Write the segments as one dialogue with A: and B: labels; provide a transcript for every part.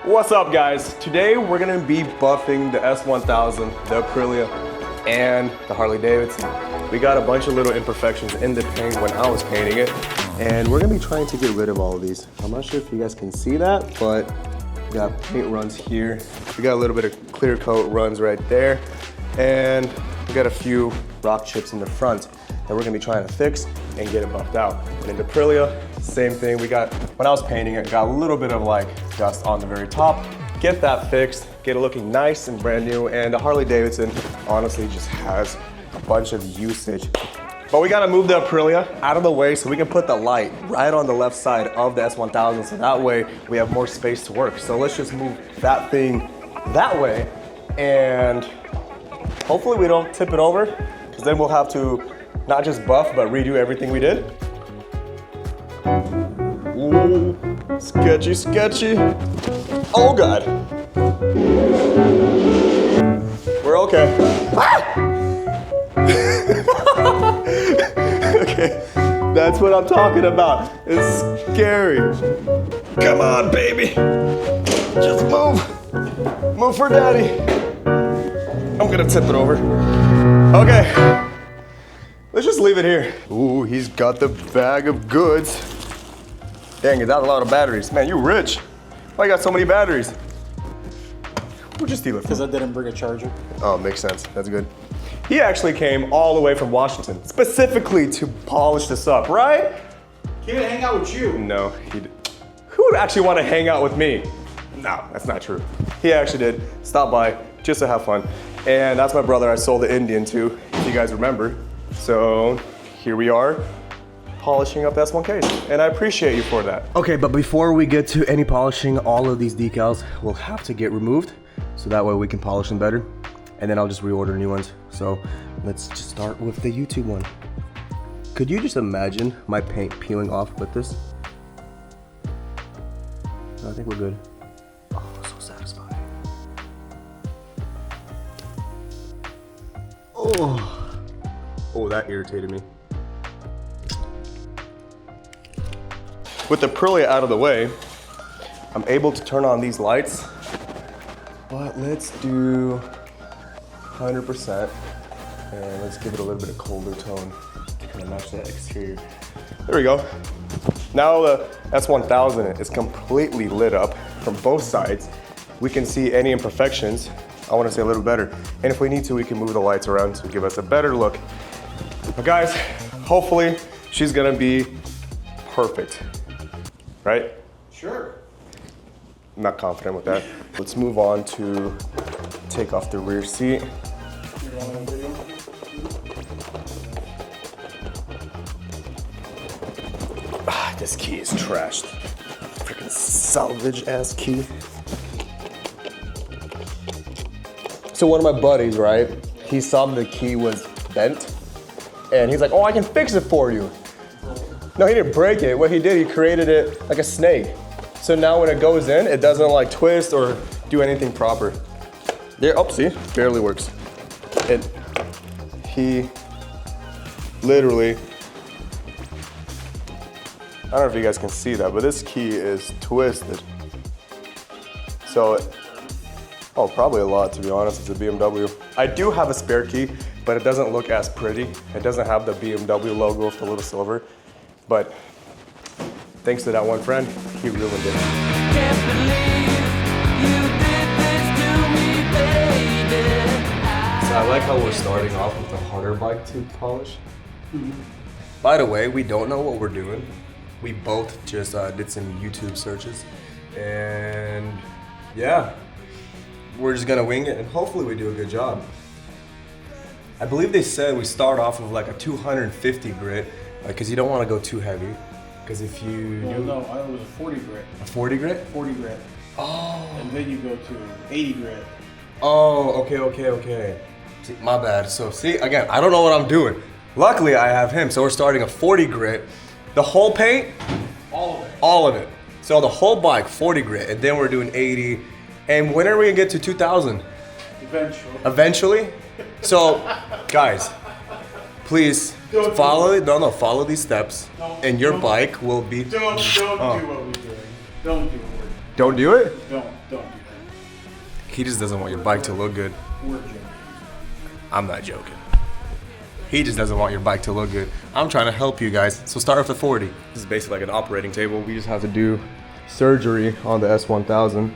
A: What's up, guys? Today we're gonna be buffing the S1000, the Aprilia, and the Harley Davidson. We got a bunch of little imperfections in the paint when I was painting it, and we're gonna be trying to get rid of all of these. I'm not sure if you guys can see that, but we got paint runs here. We got a little bit of clear coat runs right there, and we got a few rock chips in the front that we're gonna be trying to fix and get it buffed out. And in the Aprilia, same thing. We got, when I was painting it, got a little bit of like dust on the very top. Get that fixed, get it looking nice and brand new. And the Harley Davidson honestly just has a bunch of usage. But we gotta move the Aprilia out of the way so we can put the light right on the left side of the S1000, so that way we have more space to work. So let's just move that thing that way, and hopefully we don't tip it over, because then we'll have to not just buff, but redo everything we did. Ooh, sketchy, sketchy. Oh God. We're okay. Okay, that's what I'm talking about. It's scary. Come on, baby. Just move. Move for daddy. I'm gonna tip it over. Okay. Let's just leave it here. Ooh, he's got the bag of goods. Dang, is that a lot of batteries? Man, you rich. Why you got so many batteries? Where'd you steal it from?
B: Because I didn't bring a charger.
A: Oh, makes sense. That's good. He actually came all the way from Washington, specifically to polish this up, right?
B: He didn't hang out with you.
A: No, he did. Who would actually want to hang out with me? No, that's not true. He actually did stop by just to have fun. And that's my brother I sold the Indian to, if you guys remember. So here we are, polishing up the S1 case, and I appreciate you for that. Okay, but before we get to any polishing, all of these decals will have to get removed, so that way we can polish them better, and then I'll just reorder new ones. So let's just start with the YouTube one. Could you just imagine my paint peeling off with this? No, I think we're good. Oh, so satisfying. Oh, that irritated me. With the Aprilia out of the way, I'm able to turn on these lights, but let's do 100%, and let's give it a little bit of colder tone to kind of match that exterior. There we go. Now the S1000 is completely lit up from both sides. We can see any imperfections. I want to say a little better. And if we need to, we can move the lights around to give us a better look. But guys, hopefully she's gonna be perfect, right?
B: Sure.
A: I'm not confident with that. Let's move on to take off the rear seat. This key is trashed. Freaking salvage ass key. So one of my buddies, right? He saw the key was bent, and he's like, "Oh, I can fix it for you." No, he didn't break it. What he did, he created it like a snake. So now when it goes in, it doesn't like twist or do anything proper. There, oh, see, barely works. He literally, I don't know if you guys can see that, but this key is twisted. So, oh, probably a lot, to be honest. It's a BMW. I do have a spare key, but it doesn't look as pretty. It doesn't have the BMW logo with the little silver. But thanks to that one friend, he ruined it. Can't believe you did this to me, baby. So I like how we're starting off with a harder bike to polish. By the way, we don't know what we're doing. We both just did some YouTube searches, and yeah, we're just gonna wing it, and hopefully we do a good job. I believe they said we start off with like a 250 grit, because you don't want to go too heavy. Because if you
B: well, no, it was a 40 grit.
A: A 40 grit?
B: 40 grit.
A: Oh.
B: And then you go to 80 grit.
A: Oh, okay. See, my bad. So see, again, I don't know what I'm doing. Luckily, I have him. So we're starting a 40 grit. The whole paint?
B: All of it.
A: All of it. So the whole bike, 40 grit, and then we're doing 80. And when are we gonna get to 2,000?
B: Eventually.
A: Eventually? So, guys, please follow these steps, and your bike will be.
B: Don't do what we're doing. Don't do it.
A: Don't do it?
B: Don't. Don't do that.
A: He just doesn't want your bike to look good.
B: We're joking.
A: I'm not joking. He just doesn't want your bike to look good. I'm trying to help you guys. So start with a 40. This is basically like an operating table. We just have to do surgery on the S1000.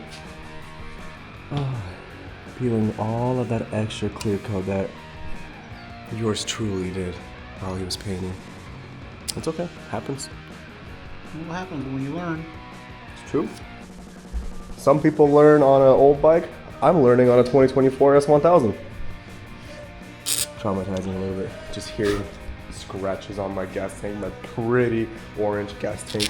A: Peeling all of that extra clear coat that yours truly did while he was painting. It's okay. Happens.
B: What happens when you learn?
A: It's true. Some people learn on an old bike. I'm learning on a 2024 S1000. Traumatizing a little bit. Just hearing scratches on my gas tank, my pretty orange gas tank.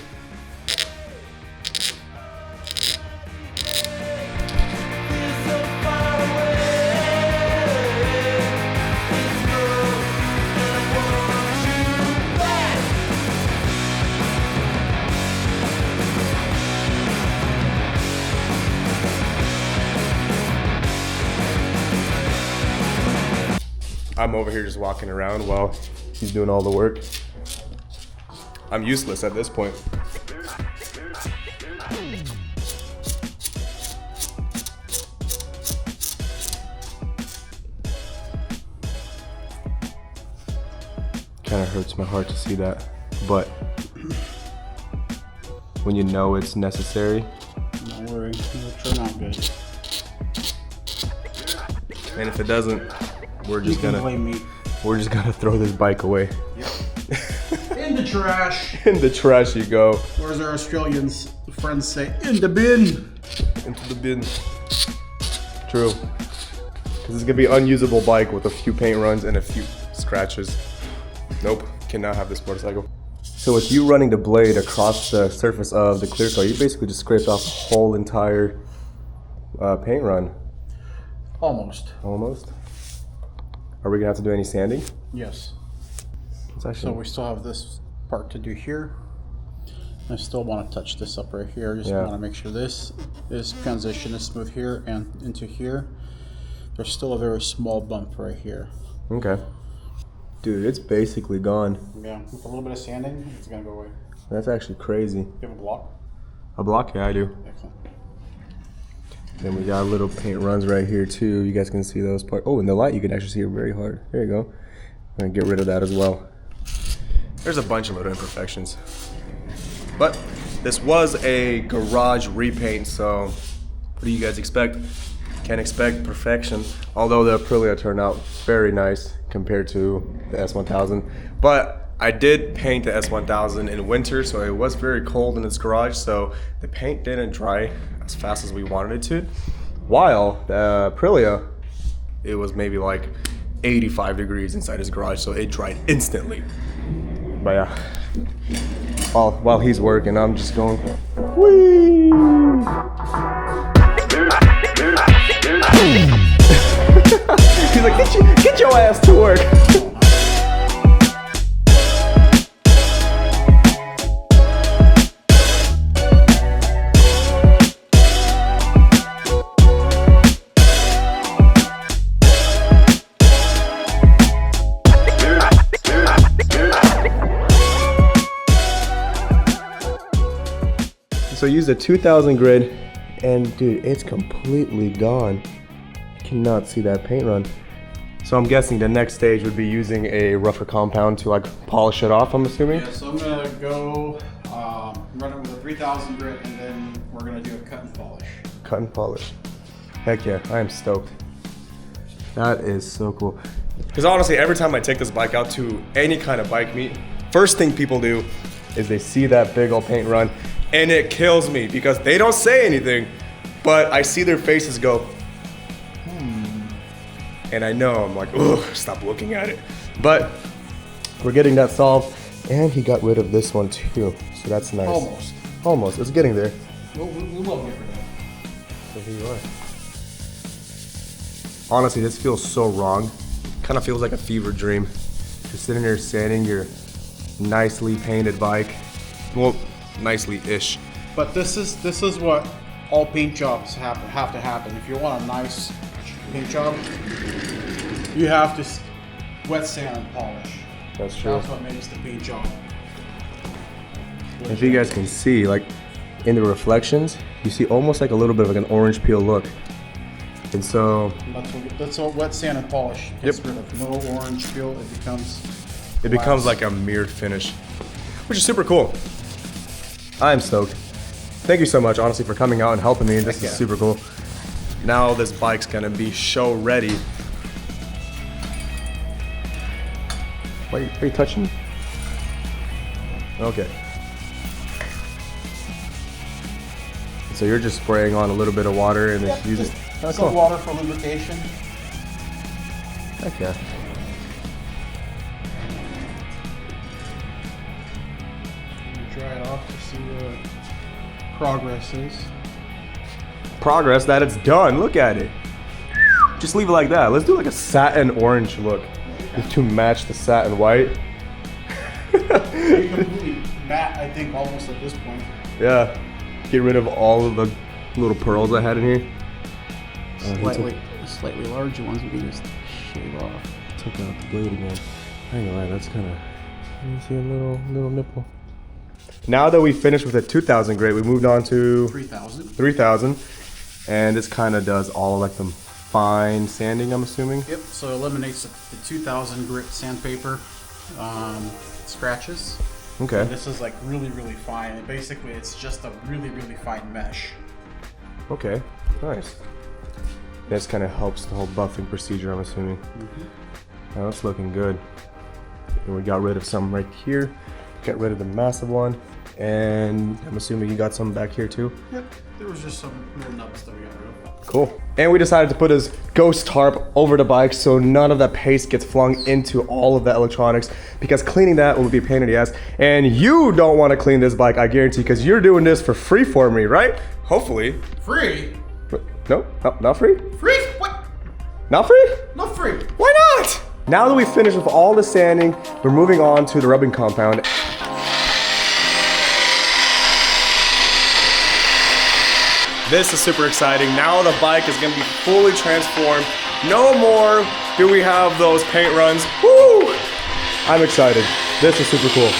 A: I'm over here just walking around while he's doing all the work. I'm useless at this point. Kind of hurts my heart to see that, but when you know it's necessary.
B: Don't worry, it'll turn out good.
A: And if it doesn't, we're just
B: You can blame me.
A: gonna throw this bike away.
B: Yep. In the trash.
A: In the trash you go.
B: Or as our Australians friends say, in the bin.
A: Into the bin. True. Because it's gonna be an unusable bike with a few paint runs and a few scratches. Nope, cannot have this motorcycle. So with you running the blade across the surface of the clear coat, you basically just scraped off the whole entire paint run.
B: Almost.
A: Almost. Are we gonna have to do any sanding?
B: Yes.
A: It's
B: So
A: actually,
B: we still have this part to do here. I still want to touch this up right here. Just
A: Yeah.
B: want to make sure this transition is smooth here and into here. There's still a very small bump right here.
A: okay. Dude, it's basically gone.
B: Yeah, with a little bit of sanding, it's gonna go away.
A: That's actually crazy.
B: You have a block?
A: A block? Yeah, I do.
B: Excellent.
A: Then we got little paint runs right here too. You guys can see those parts. Oh, in the light you can actually see it very hard. There you go. I'm gonna get rid of that as well. There's a bunch of little imperfections. But this was a garage repaint, so what do you guys expect? Can't expect perfection. Although the Aprilia turned out very nice compared to the S1000. But I did paint the S1000 in winter, so it was very cold in its garage, so the paint didn't dry as fast as we wanted it to. While the Aprilia, it was maybe like 85 degrees inside his garage, so it dried instantly. But yeah, while he's working, I'm just going, whee! He's like, get your ass to work. So I used a 2000 grit, and dude, it's completely gone. Cannot see that paint run. So I'm guessing the next stage would be using a rougher compound to like polish it off, I'm assuming?
B: Yeah, so I'm gonna go run it with a 3000 grit, and then we're gonna do a cut and polish.
A: Cut and polish. Heck yeah, I am stoked. That is so cool. Because honestly, every time I take this bike out to any kind of bike meet, first thing people do is they see that big old paint run, and it kills me because they don't say anything, but I see their faces go, and I know, I'm like, ugh, stop looking at it. But we're getting that solved, and he got rid of this one too, so that's nice.
B: Almost.
A: Almost, it's getting there.
B: We will get rid of it.
A: So here you are. Honestly, this feels so wrong. Kind of feels like a fever dream. You're sitting there sanding your nicely painted bike. Well, nicely-ish.
B: But this is what all paint jobs have to happen. If you want a nice paint job, you have to wet sand and polish.
A: That's true.
B: That's what makes the paint job.
A: If you guys can see, like, in the reflections, you see almost like a little bit of like an orange peel look. And so
B: that's what wet sand and polish gets rid of. No orange peel. It
A: becomes like a mirrored finish, which is super cool. I'm stoked. Thank you so much, honestly, for coming out and helping me. This is super cool. Now this bike's gonna be show ready. Are you touching me? Okay. So you're just spraying on a little bit of water and then use it.
B: Some water for lubrication.
A: Heck yeah.
B: Dry it off to see what progress is.
A: Progress that it's done. Look at it. Just leave it like that. Let's do like a satin orange look to match the satin white.
B: Completely matte, I think, almost at this point.
A: Yeah. Get rid of all of the little pearls I had in here.
B: Slightly larger ones we can just shave off.
A: Took out the blade again. I ain't gonna lie, that's kind of. You see a little nipple. Now that we finished with the 2000 grade, we moved on to 3000, and this kind of does all like the fine sanding, I'm assuming.
B: Yep. So it eliminates the 2000 grit sandpaper scratches.
A: Okay.
B: And this is like really fine. And basically, it's just a really fine mesh.
A: Okay. Nice. This kind of helps the whole buffing procedure, I'm assuming. Now that's looking good. And we got rid of some right here. Got rid of the massive one. And I'm assuming you got some back here too?
B: Yep. There was just some little nubs that we got rid of.
A: Cool. And we decided to put his ghost tarp over the bike so none of that paste gets flung into all of the electronics, because cleaning that will be a pain in the ass. And you don't want to clean this bike, I guarantee, because you're doing this for free for me, right? Hopefully.
B: Free?
A: No, not free?
B: Free? What?
A: Not free?
B: Not free.
A: Why not? Now that we've finished with all the sanding, we're moving on to the rubbing compound. This is super exciting. Now the bike is gonna be fully transformed. No more do we have those paint runs. Woo! I'm excited. This is super cool.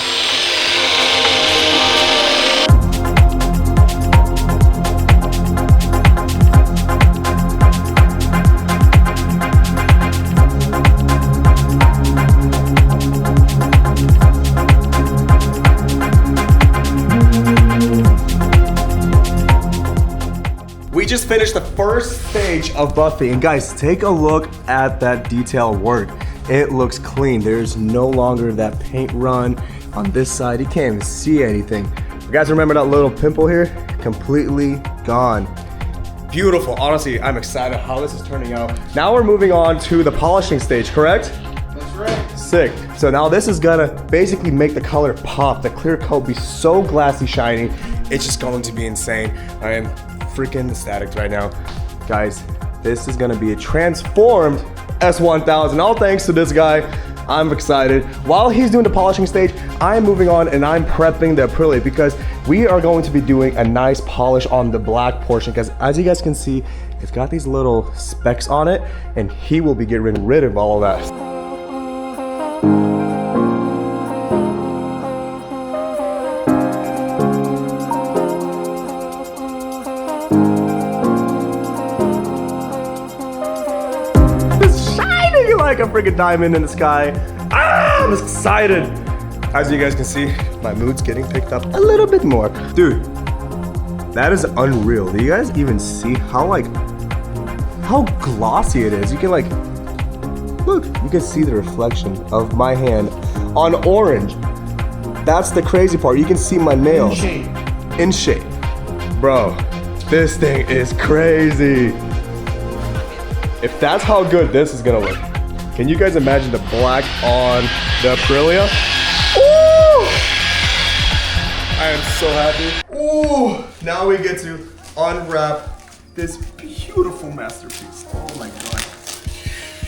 A: We just finished the first stage of buffing, and guys, take a look at that detail work. It looks clean. There's no longer that paint run on this side. You can't even see anything. You guys remember that little pimple here? Completely gone. Beautiful. Honestly, I'm excited how this is turning out. Now we're moving on to the polishing stage, correct?
B: That's right.
A: Sick. So now this is gonna basically make the color pop, the clear coat be so glassy shiny. It's just going to be insane. I am freaking ecstatic right now. Guys, this is gonna be a transformed S1000. All thanks to this guy. I'm excited. While he's doing the polishing stage, I'm moving on and I'm prepping the Aprilia, because we are going to be doing a nice polish on the black portion, because as you guys can see, it's got these little specks on it, and he will be getting rid of all of that. Like a freaking diamond in the sky. I'm excited. As you guys can see, my mood's getting picked up a little bit more. Dude, that is unreal. Do you guys even see how glossy it is? You can look, you can see the reflection of my hand on orange. That's the crazy part. You can see my nails. In shape. Bro, this thing is crazy. If that's how good this is gonna look, can you guys imagine the black on the Aprilia? Ooh! I am so happy. Ooh! Now we get to unwrap this beautiful masterpiece. Oh my god.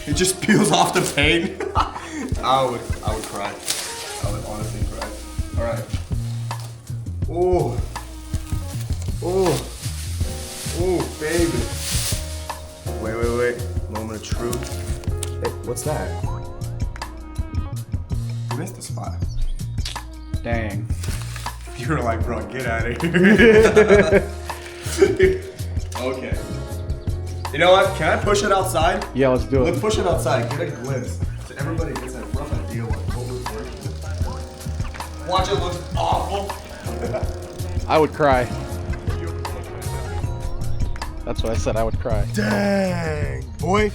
A: It just peels off the paint. I would cry. I would honestly cry. Alright. Ooh. Ooh. Ooh, baby. Wait. Moment of truth. Hey, what's that? You missed the spot.
B: Dang.
A: You were like, bro, get out of here. Okay. You know what? Can I push it outside?
B: Yeah, let's do it.
A: Let's push it outside. Get a glimpse so everybody gets a rough idea what we're working with. Watch, it looks awful.
B: I would cry. That's what I said. I would cry.
A: Dang, boy.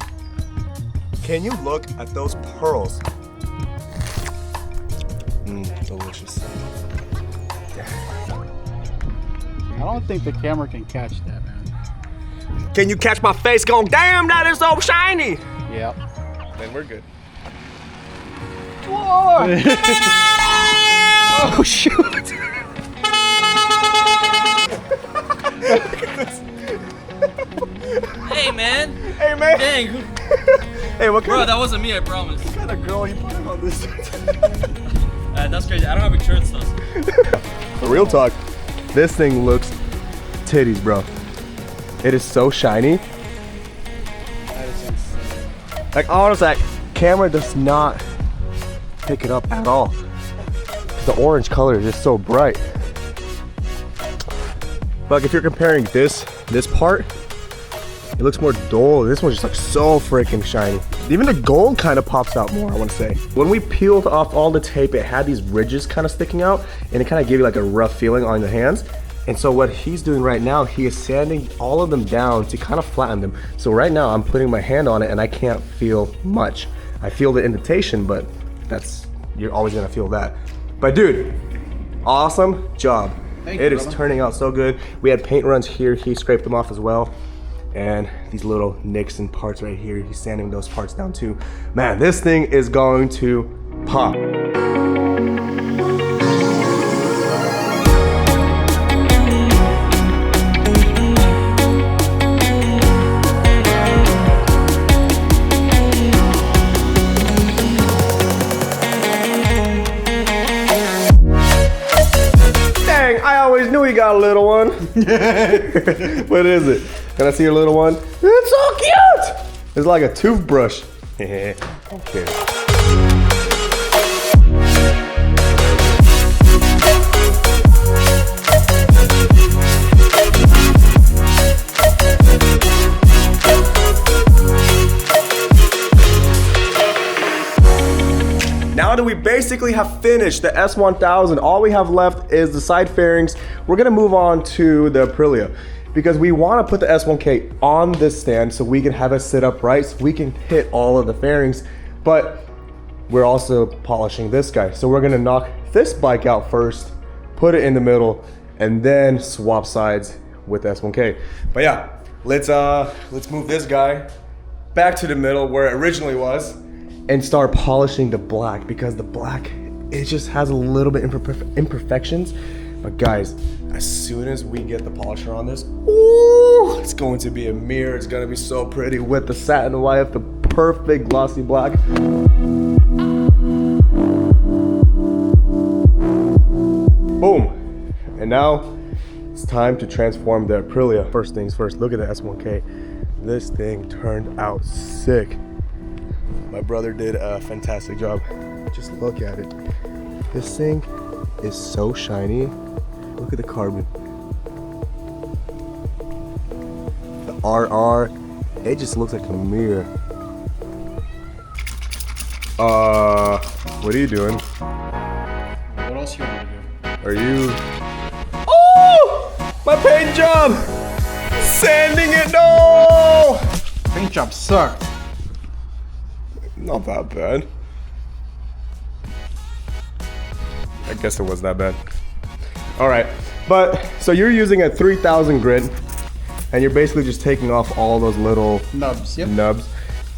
A: Can you look at those pearls? Delicious.
B: I don't think the camera can catch that, man.
A: Can you catch my face going, damn, that is so shiny?
B: Yep.
A: Then we're good.
B: Oh, shoot.
C: Hey man!
A: Hey, man.
C: Dang!
A: Hey, what
C: Bro,
A: kind
C: that wasn't me, I promise.
A: of girl you putting on this?
C: That's crazy. I don't have insurance though.
A: For real talk, this thing looks titties, bro. It is so shiny.
B: That is insane.
A: Like, honestly, like, camera does not pick it up at all. The orange color is just so bright. But like, if you're comparing this part, it looks more dull. This one's just like so freaking shiny. Even the gold kind of pops out more, I want to say. When we peeled off all the tape, it had these ridges kind of sticking out, and it kind of gave you like a rough feeling on the hands. And so what he's doing right now, he is sanding all of them down to kind of flatten them. So right now I'm putting my hand on it and I can't feel much. I feel the indentation, but you're always gonna feel that. But dude, awesome job.
B: Thank you,
A: It is
B: brother.
A: turning out so good. We had paint runs here, he scraped them off as well. And these little nicks and parts right here, he's sanding those parts down too. Man, this thing is going to pop. Dang, I always knew he got a little one. What is it? Can I see your little one? It's so cute! It's like a toothbrush. Okay. Now that we basically have finished the S1000, all we have left is the side fairings. We're gonna move on to the Aprilia because we wanna put the S1K on this stand so we can have it sit upright so we can hit all of the fairings, but we're also polishing this guy. So we're gonna knock this bike out first, put it in the middle, and then swap sides with the S1K. But yeah, let's move this guy back to the middle where it originally was and start polishing the black, because the black, it just has a little bit imperfections. But guys, as soon as we get the polisher on this, ooh, it's going to be a mirror. It's gonna be so pretty with the satin white, the perfect glossy black. Boom. And now it's time to transform the Aprilia. First things first, look at the S1K. This thing turned out sick. My brother did a fantastic job. Just look at it. This thing is so shiny. Look at the carbon. The RR, it just looks like a mirror. What are you doing?
B: What else you want to do?
A: Are you... Oh! My paint job! Sanding it, no!
B: Paint job sucked.
A: Not that bad. I guess it was that bad. All right, but so you're using a 3000 grit and you're basically just taking off all those little
B: Nubs, yep.
A: nubs.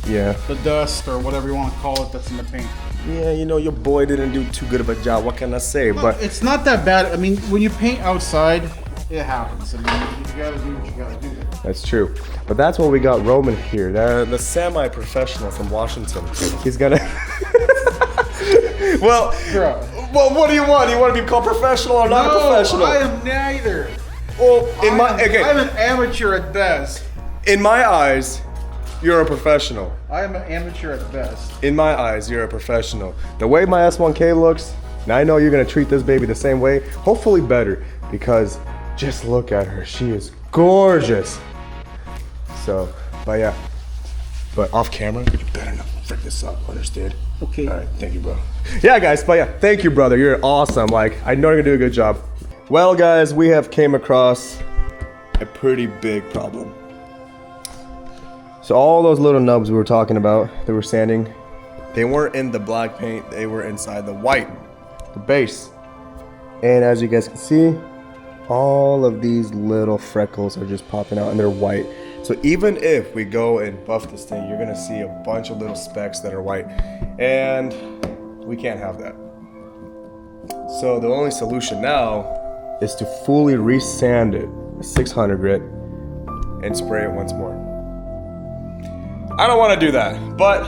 A: Yeah.
B: The dust or whatever you want to call it that's in the paint.
A: Yeah, you know, your boy didn't do too good of a job. What can I say? But
B: It's not that bad. I mean, when you paint outside, it happens. I mean, you gotta do what you gotta do.
A: that's true. But that's what we got Roman here, the semi-professional from Washington. He's gonna... Well,
B: Bro.
A: well, what do you want? You want to be called professional or not a professional?
B: I am neither.
A: Well,
B: I'm an amateur at best.
A: in my eyes, you're a professional.
B: I am an amateur at best.
A: In my eyes, you're a professional. The way my S1K looks, And I know you're gonna treat this baby the same way, hopefully better, because just look at her, she is gorgeous. So, but yeah, but off camera, you better not frick this up, understood?
B: Okay.
A: All right, thank you, bro. Yeah, guys, but yeah, thank you, brother. You're awesome. Like, I know you're gonna do a good job. Well, guys, we have came across a pretty big problem. So all those little nubs we were talking about that we're sanding, they weren't in the black paint, they were inside the white, the base. And as you guys can see, all of these little freckles are just popping out and they're white. So even if we go and buff this thing, you're gonna see a bunch of little specks that are white, and we can't have that. So the only solution now is to fully resand it, 600 grit, and spray it once more. I don't wanna do that, but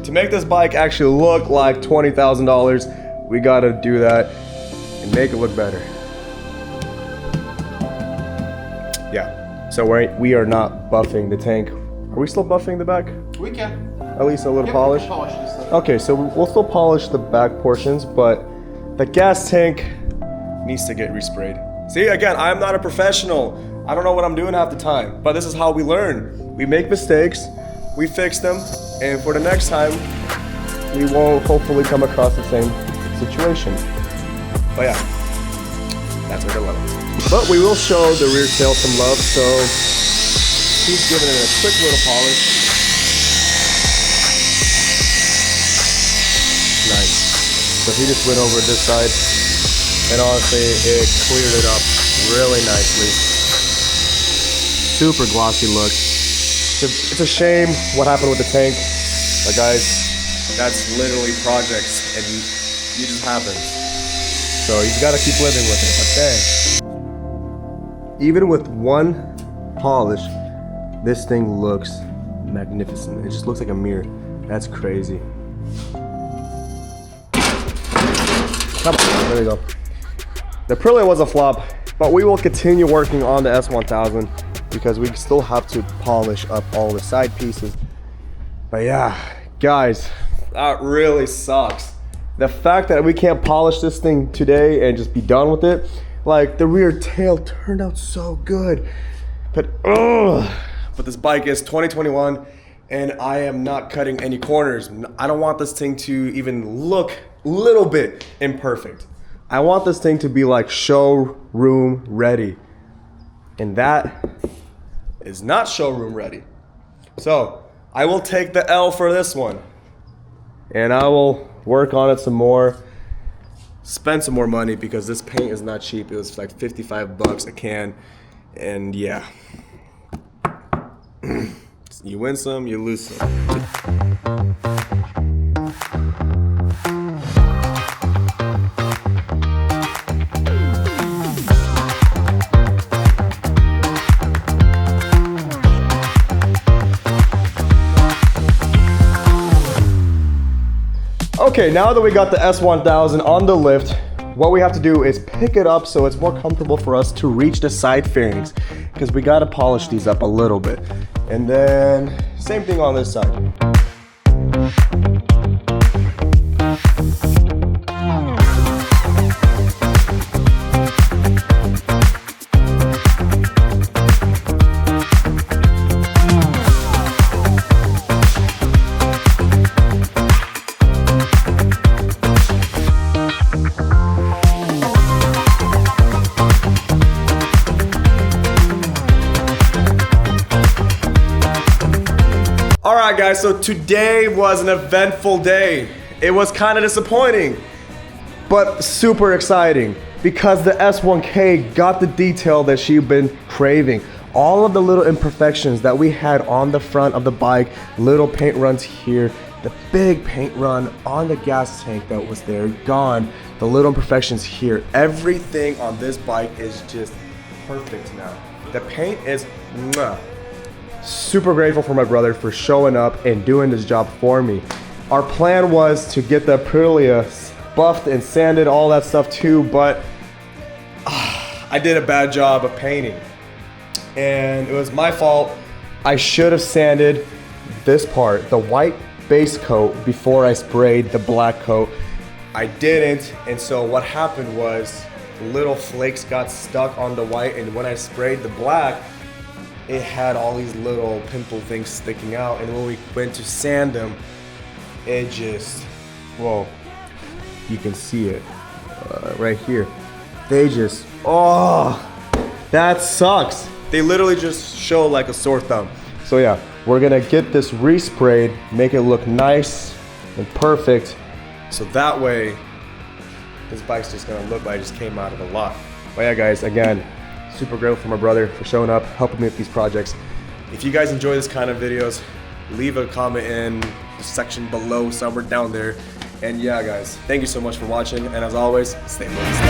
A: to make this bike actually look like $20,000, we gotta do that and make it look better. Yeah. So we are not buffing the tank. Are we still buffing the back?
B: We can.
A: At least a little
B: Yeah,
A: polish?
B: we can polish this stuff.
A: Okay, so we'll still polish the back portions, but the gas tank needs to get resprayed. See, again, I'm not a professional. I don't know what I'm doing half the time, but this is how we learn. We make mistakes, we fix them, and for the next time, we won't hopefully come across the same situation. But yeah, that's our dilemma. But we will show the rear tail some love, so he's giving it a quick little polish. Nice. So he just went over this side, and honestly, it cleared it up really nicely. Super glossy look. It's a shame what happened with the tank, but guys, that's literally projects, and it just happens. So you just gotta keep living with it, but dang. Even with one polish, this thing looks magnificent. It just looks like a mirror. That's crazy. Come on, there we go. The Aprilia was a flop, but we will continue working on the S1000 because we still have to polish up all the side pieces. But yeah, guys, that really sucks. The fact that we can't polish this thing today and just be done with it, like the rear tail turned out so good, but this bike is 2021 and I am not cutting any corners. I don't want this thing to even look a little bit imperfect. I want this thing to be like showroom ready, and that is not showroom ready. So I will take the L for this one, and I will work on it some more. Spend some more money because this paint is not cheap. It was like 55 bucks a can, and yeah. You win some, you lose some. Okay, now that we got the S1000 on the lift, what we have to do is pick it up so it's more comfortable for us to reach the side fairings, because we gotta polish these up a little bit. And then, same thing on this side. Alright guys, so today was an eventful day. It was kind of disappointing, but super exciting because the S1K got the detail that she'd been craving. All of the little imperfections that we had on the front of the bike, little paint runs here, the big paint run on the gas tank that was there, gone. The little imperfections here. Everything on this bike is just perfect now. The paint is mwah. Super grateful for my brother for showing up and doing this job for me. Our plan was to get the Aprilia buffed and sanded, all that stuff too, but I did a bad job of painting. And it was my fault. I should have sanded this part, the white base coat, before I sprayed the black coat. I didn't, and so what happened was little flakes got stuck on the white, and when I sprayed the black, it had all these little pimple things sticking out, and when we went to sand them, it just, well, you can see it right here. They just, oh, that sucks. They literally just show like a sore thumb. So yeah, we're gonna get this resprayed, make it look nice and perfect, so that way, this bike's just gonna look like it just came out of a lot. But yeah guys, again, super grateful for my brother for showing up, helping me with these projects. If you guys enjoy this kind of videos, leave a comment in the section below, somewhere down there. And yeah guys, thank you so much for watching, and as always, stay blessed.